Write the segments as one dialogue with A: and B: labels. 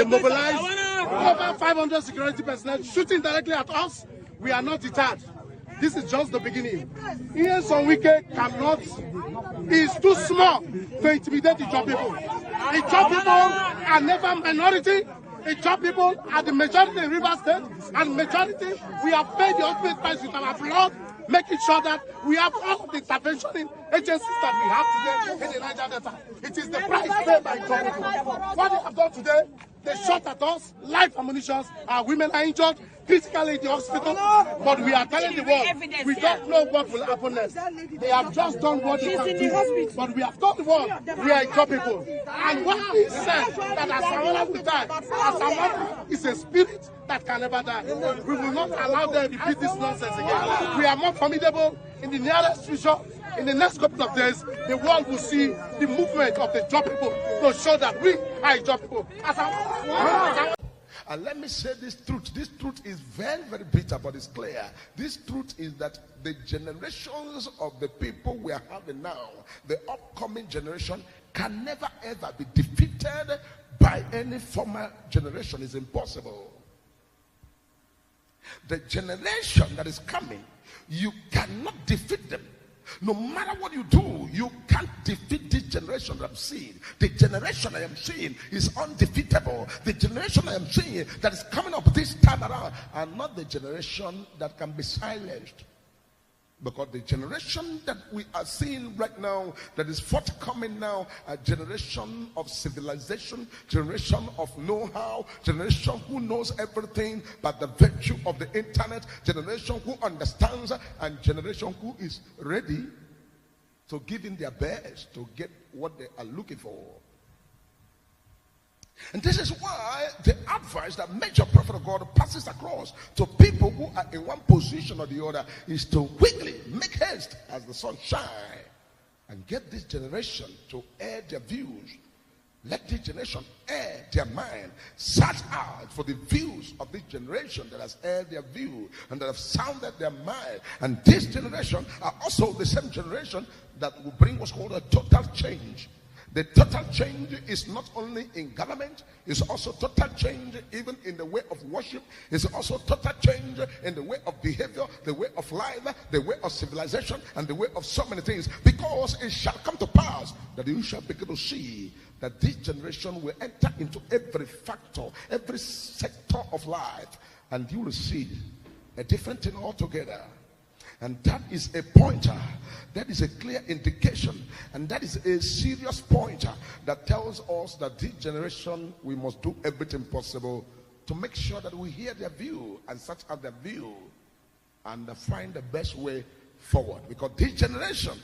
A: They mobilized over 500 security personnel shooting directly at us. We are not deterred. This is just the beginning. Ian Sonwike cannot, he is too small to intimidate the job people. The job people are never minority. The job people are the majority in River State, and majority, we have paid the ultimate price with our blood, making sure that we have all the intervention agencies that we have today in the Niger Delta. It is the price paid by job people. What they have done today, they shot at us, live ammunition, our women are injured, critically in the hospital, but we are telling the world, we don't know what will happen next. They have just done what they can do, but we have told the world, we are job people. And what we said, that Asamoah will die, Asamoah is a spirit that can never die. We will not allow them to repeat this nonsense again. We are more formidable in the nearest future. In the next couple of days, the world will see the movement of the job people to show that we are job people.
B: And let me say this truth. This truth is very, very bitter, but it's clear. This truth is that the generations of the people we are having now, the upcoming generation, can never ever be defeated by any former generation. It's impossible. The generation that is coming, you cannot defeat them. No matter what you do, you can't defeat this generation that I'm seeing. The generation I am seeing is undefeatable. The generation I am seeing that is coming up this time around are not the generation that can be silenced. Because the generation that we are seeing right now, that is forthcoming now, a generation of civilization, generation of know-how, generation who knows everything but the virtue of the internet, generation who understands, and generation who is ready to give in their best to get what they are looking for. And this is why the advice that major prophet of God passes across to people who are in one position or the other is to quickly make haste as the sun shines and get this generation to air their views. Let this generation air their mind. Search out for the views of this generation that has aired their view and that have sounded their mind. And this generation are also the same generation that will bring what's called a total change. The total change is not only in government, it's also total change even in the way of worship. It's also total change in the way of behavior, the way of life, the way of civilization, and the way of so many things. Because it shall come to pass that you shall begin to see that this generation will enter into every factor, every sector of life, and you will see a different thing altogether. And that is a pointer, that is a clear indication, and that is a serious pointer that tells us that this generation, we must do everything possible to make sure that we hear their view and search out their view and find the best way forward. Because this generation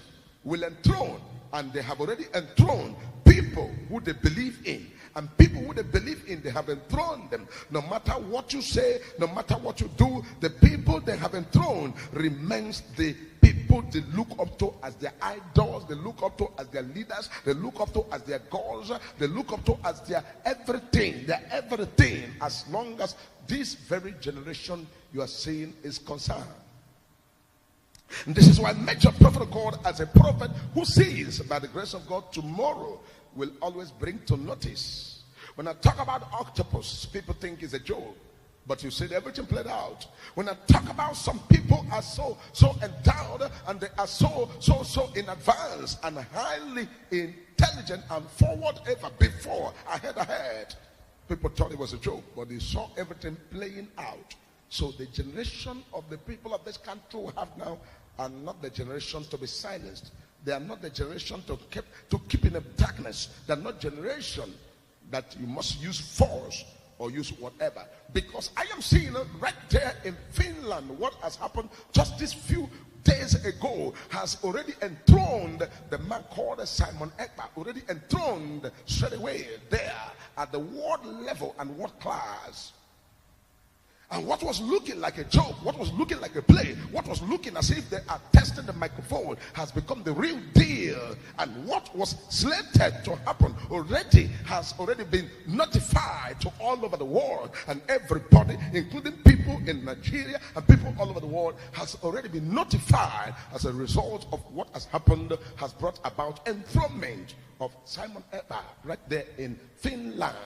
B: will enthrone, and they have already enthroned, people who they believe in. And people who they believe in, they have enthroned them. No matter what you say, no matter what you do, the people they have enthroned remains the people they look up to as their idols, they look up to as their leaders, they look up to as their gods, they look up to as their everything, as long as this very generation you are seeing is concerned. And this is why major prophet of God, as a prophet who sees by the grace of God tomorrow, will always bring to notice. When I talk about octopus, people think it's a joke, but you see everything played out. When I talk about some people are so endowed, and they are so in advance and highly intelligent and forward ever before, ahead. People thought it was a joke, but they saw everything playing out. So the generation of the people of this country we have now are not the generation to be silenced. They are not the generation to keep in the darkness. They are not generation that you must use force or use whatever. Because I am seeing right there in Finland what has happened just this few days ago has already enthroned the man called Simon Ekpa, already enthroned straight away there at the world level and world class. And what was looking like a joke, what was looking like a play, what was looking as if they are testing the microphone has become the real deal. And what was slated to happen has already been notified to all over the world. And everybody, including people in Nigeria and people all over the world, has already been notified as a result of what has happened, has brought about enthronement of Simon Ekpa right there in Finland.